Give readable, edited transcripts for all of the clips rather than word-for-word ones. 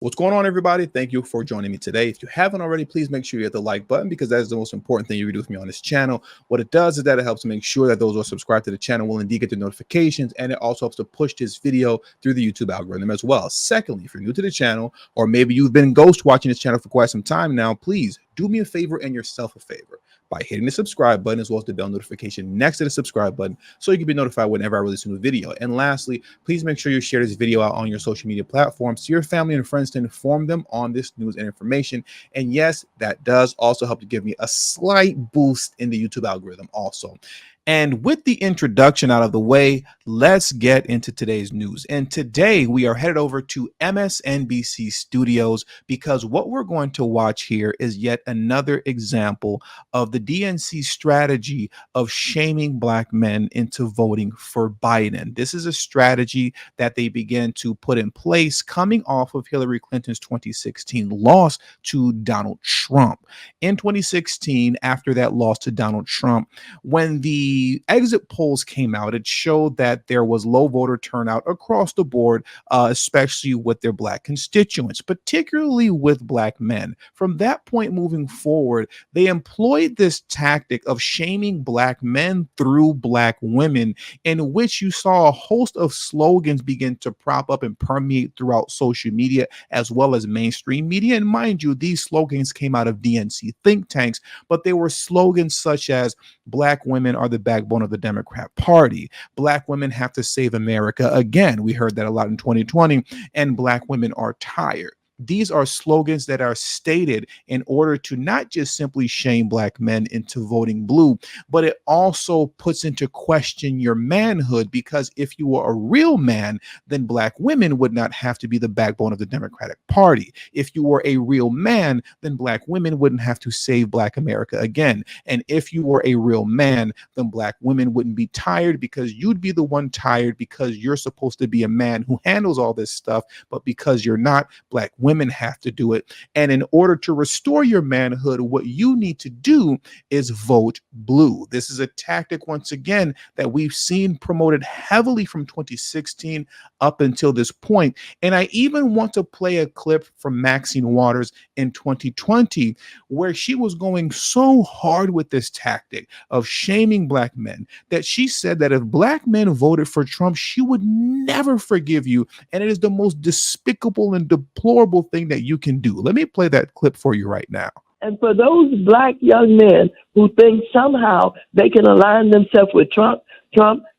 What's going on, everybody? Thank you for joining me today. If you haven't already, please make sure you hit the like button because that is the most important thing you can do with me on this channel. What it does is that it helps make sure that those who are subscribed to the channel will indeed get the notifications, and it also helps to push this video through the YouTube algorithm as well. Secondly, if you're new to the channel, or maybe you've been ghost watching this channel for quite some time now, please do me a favor and yourself a favor by hitting the subscribe button as well as the bell notification next to the subscribe button so you can be notified whenever I release a new video. And lastly, please make sure you share this video out on your social media platforms to your family and friends to inform them on this news and information. And yes, that does also help to give me a slight boost in the YouTube algorithm also. And with the introduction out of the way, let's get into today's news. And today we are headed over to MSNBC studios because what we're going to watch here is yet another example of the DNC strategy of shaming Black men into voting for Biden. This is a strategy that they began to put in place coming off of Hillary Clinton's 2016 loss to Donald Trump. In 2016, after that loss to Donald Trump, when the exit polls came out, it showed that there was low voter turnout across the board, especially with their Black constituents, particularly with Black men. From that point moving forward, they employed this tactic of shaming Black men through Black women, in which you saw a host of slogans begin to prop up and permeate throughout social media as well as mainstream media. And mind you, these slogans came out of DNC think tanks, but they were slogans such as Black women are the backbone of the Democrat Party. Black women have to save America again. We heard that a lot in 2020. And Black women are tired. These are slogans that are stated in order to not just simply shame Black men into voting blue, but it also puts into question your manhood, because if you were a real man, then Black women would not have to be the backbone of the Democratic Party. If you were a real man, then Black women wouldn't have to save Black America again. And if you were a real man, then Black women wouldn't be tired, because you'd be the one tired because you're supposed to be a man who handles all this stuff, but because you're not, Black women have to do it. And in order to restore your manhood, what you need to do is vote blue. This is a tactic, once again, that we've seen promoted heavily from 2016 up until this point. And I even want to play a clip from Maxine Waters in 2020, where she was going so hard with this tactic of shaming Black men that she said that if Black men voted for Trump, she would never forgive you. And it is the most despicable and deplorable thing that you can do. Let me play that clip for you right now. And for those Black young men who think somehow they can align themselves with Trump,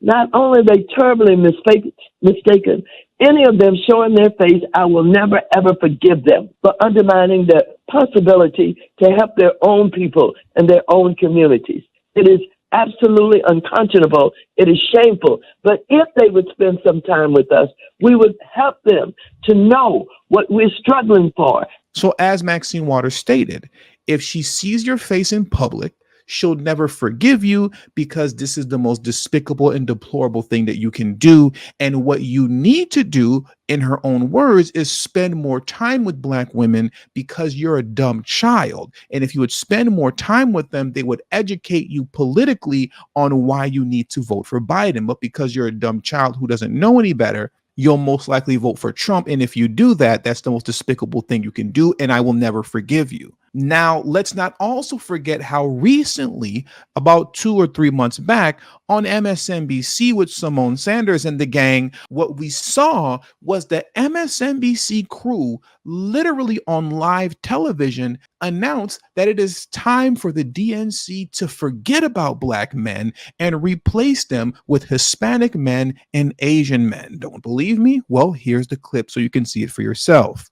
not only are they terribly mistaken, any of them showing their face, I will never, ever forgive them for undermining the possibility to help their own people and their own communities. It is absolutely unconscionable. It is shameful. But if they would spend some time with us, we would help them to know what we're struggling for. So as Maxine Waters stated, if she sees your face in public, she'll never forgive you, because this is the most despicable and deplorable thing that you can do. And what you need to do, in her own words, is spend more time with Black women, because you're a dumb child. And if you would spend more time with them, they would educate you politically on why you need to vote for Biden. But because you're a dumb child who doesn't know any better, you'll most likely vote for Trump. And if you do that, that's the most despicable thing you can do. And I will never forgive you. Now, let's not also forget how recently, about 2 or 3 months back, on MSNBC with Simone Sanders and the gang, what we saw was the MSNBC crew literally on live television announced that it is time for the DNC to forget about Black men and replace them with Hispanic men and Asian men. Don't believe me? Well, here's the clip so you can see it for yourself.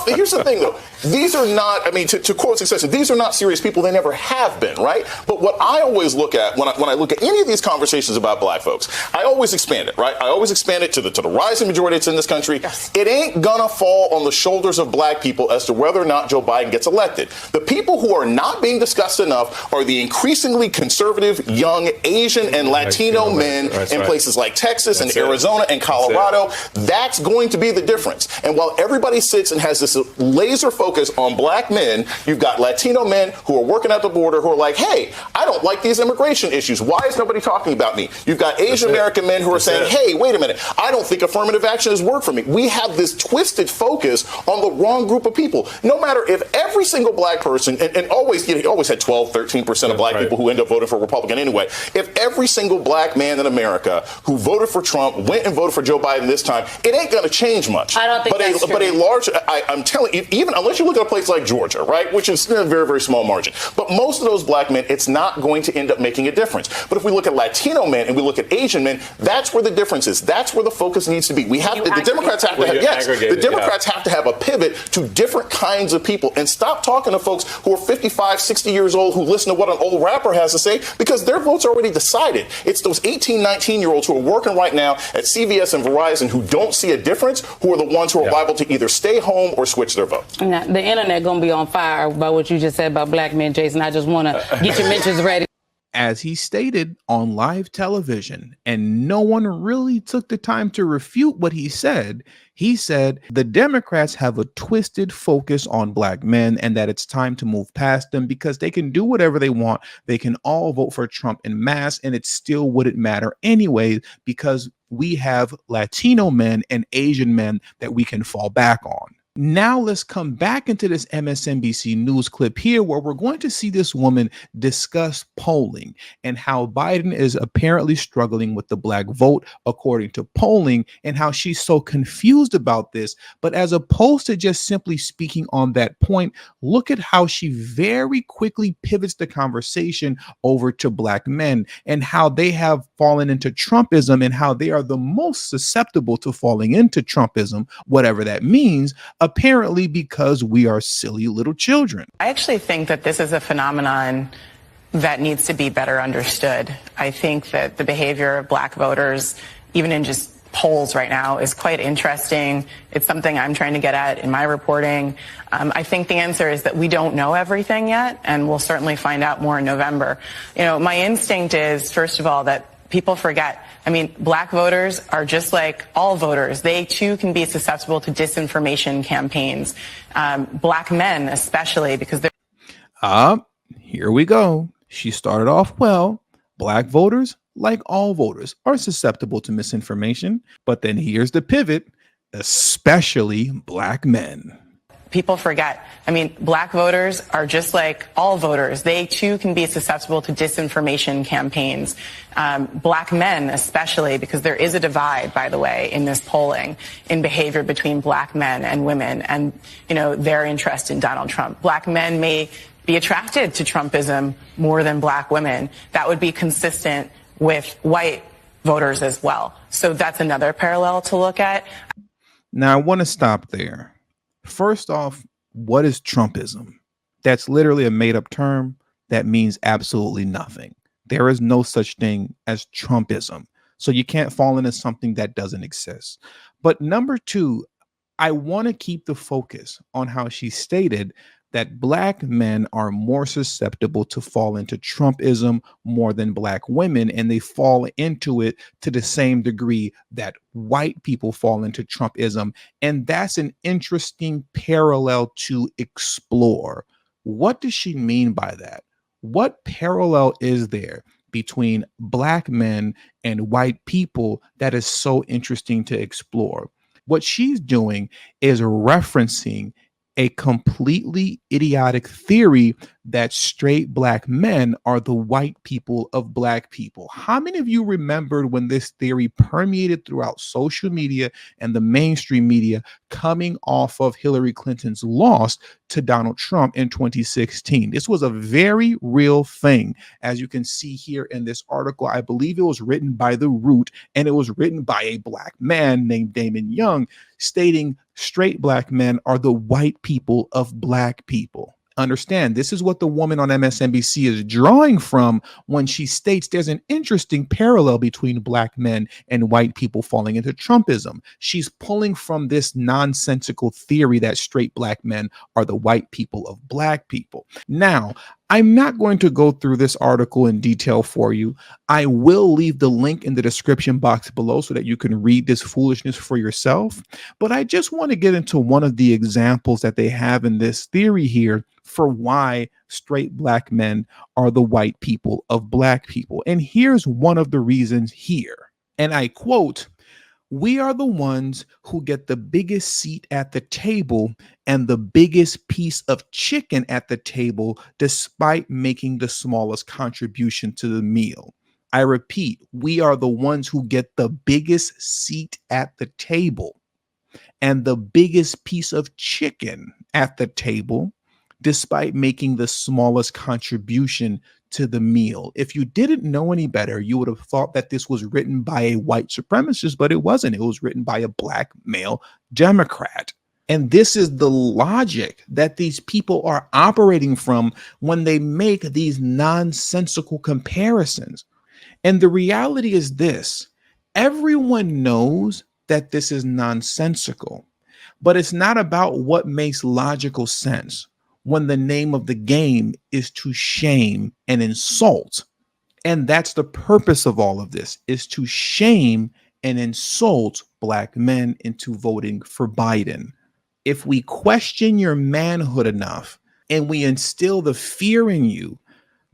Here's the thing, though. These are not, I mean, to quote Succession, these are not serious people. They never have been, right? But what I always look at when I look at any of these conversations about Black folks, I always expand it, right? I always expand it to the rising majority that's in this country. Yes. It ain't gonna fall on the shoulders of Black people as to whether or not Joe Biden gets elected. The people who are not being discussed enough are the increasingly conservative, young Asian and Latino men in places like Texas and Arizona and Colorado. That's going to be the difference. And while everybody sits and has this laser focus on Black men immigration. You've got Latino men who are working at the border who are like, hey, I don't like these immigration issues. Why is nobody talking about me? You've got Asian American men who are saying, hey, wait a minute, I don't think affirmative action has worked for me. We have this twisted focus on the wrong group of people. No matter if every single black person, and always, you always had 12, 13% of black people who end up voting for a Republican anyway. If every single black man in America who voted for Trump went and voted for Joe Biden this time, it ain't going to change much. I don't think that's true. But a large, I'm telling you, even unless you look at a place like Georgia, right, which is a very, very small margin. But most of those black men, it's not going to end up making a difference. But if we look at Latino men and we look at Asian men, that's where the difference is. That's where the focus needs to be. We have the Democrats have to have, yes, the Democrats have to have a pivot to different kinds of people and stop talking to folks who are 55, 60 years old who listen to what an old rapper has to say because their vote's already decided. It's those 18, 19-year-olds who are working right now at CVS and Verizon who don't see a difference, who are the ones who are liable to either stay home or switch their vote. Now, the internet going to be on fire by what you just said about black men, Jason. I just want to get your mentions ready. As he stated on live television, and no one really took the time to refute what he said the Democrats have a twisted focus on black men and that it's time to move past them because they can do whatever they want. They can all vote for Trump en masse and it still wouldn't matter anyway because we have Latino men and Asian men that we can fall back on. Now let's come back into this MSNBC news clip here where we're going to see this woman discuss polling and how Biden is apparently struggling with the black vote according to polling and how she's so confused about this. But as opposed to just simply speaking on that point, look at how she very quickly pivots the conversation over to black men and how they have fallen into Trumpism and how they are the most susceptible to falling into Trumpism, whatever that means. Apparently because we are silly little children. I actually think that this is a phenomenon that needs to be better understood. I think that the behavior of black voters, even in just polls right now, is quite interesting. It's something I'm trying to get at in my reporting. I think the answer is that we don't know everything yet, and we'll certainly find out more in November. You know, my instinct is, first of all, that people forget. I mean, black voters are just like all voters. They, too, can be susceptible to disinformation campaigns. Black men, especially, because they're... Here we go. She started off well. Black voters, like all voters, are susceptible to misinformation. But then here's the pivot, especially black men. People forget. I mean, black voters are just like all voters. They, too, can be susceptible to disinformation campaigns. Black men, especially, because there is a divide, by the way, in this polling in behavior between black men and women and, you know, their interest in Donald Trump. Black men may be attracted to Trumpism more than black women. That would be consistent with white voters as well. So that's another parallel to look at. Now, I want to stop there. First off, what is Trumpism? That's literally a made-up term that means absolutely nothing. There is no such thing as Trumpism. So you can't fall into something that doesn't exist. But number two, I want to keep the focus on how she stated that black men are more susceptible to fall into Trumpism more than black women, and they fall into it to the same degree that white people fall into Trumpism. And that's an interesting parallel to explore. What does she mean by that? What parallel is there between black men and white people that is so interesting to explore? What she's doing is referencing a completely idiotic theory that straight black men are the white people of black people. How many of you remembered when this theory permeated throughout social media and the mainstream media coming off of Hillary Clinton's loss to Donald Trump in 2016? This was a very real thing. As you can see here in this article, I believe it was written by The Root, and it was written by a black man named Damon Young, stating straight black men are the white people of black people. Understand, this is what the woman on MSNBC is drawing from when she states there's an interesting parallel between black men and white people falling into Trumpism. She's pulling from this nonsensical theory that straight black men are the white people of black people. Now, I'm not going to go through this article in detail for you. I will leave the link in the description box below so that you can read this foolishness for yourself. But I just want to get into one of the examples that they have in this theory here for why straight black men are the white people of black people. And here's one of the reasons here. And I quote, "We are the ones who get the biggest seat at the table and the biggest piece of chicken at the table, despite making the smallest contribution to the meal." I repeat, we are the ones who get the biggest seat at the table and the biggest piece of chicken at the table, despite making the smallest contribution to the meal. If you didn't know any better, you would have thought that this was written by a white supremacist, but it wasn't. It was written by a black male Democrat. And this is the logic that these people are operating from when they make these nonsensical comparisons. And the reality is this: everyone knows that this is nonsensical, but it's not about what makes logical sense when the name of the game is to shame and insult. And that's the purpose of all of this, is to shame and insult black men into voting for Biden. If we question your manhood enough and we instill the fear in you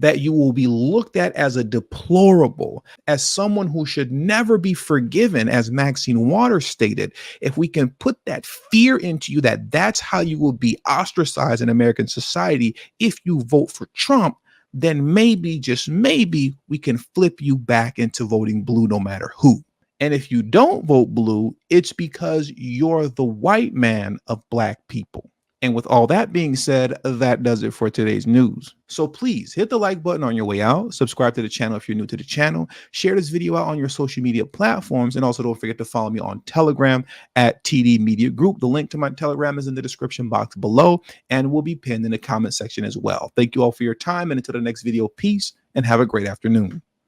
that you will be looked at as a deplorable, as someone who should never be forgiven, as Maxine Waters stated, if we can put that fear into you that that's how you will be ostracized in American society if you vote for Trump, then maybe, just maybe, we can flip you back into voting blue no matter who. And if you don't vote blue, it's because you're the white man of black people. And with all that being said, that does it for today's news. So please hit the like button on your way out, subscribe to the channel if you're new to the channel, share this video out on your social media platforms, and also don't forget to follow me on Telegram at TD Media Group. The link to my Telegram is in the description box below and will be pinned in the comment section as well. Thank you all for your time, and until the next video, peace and have a great afternoon.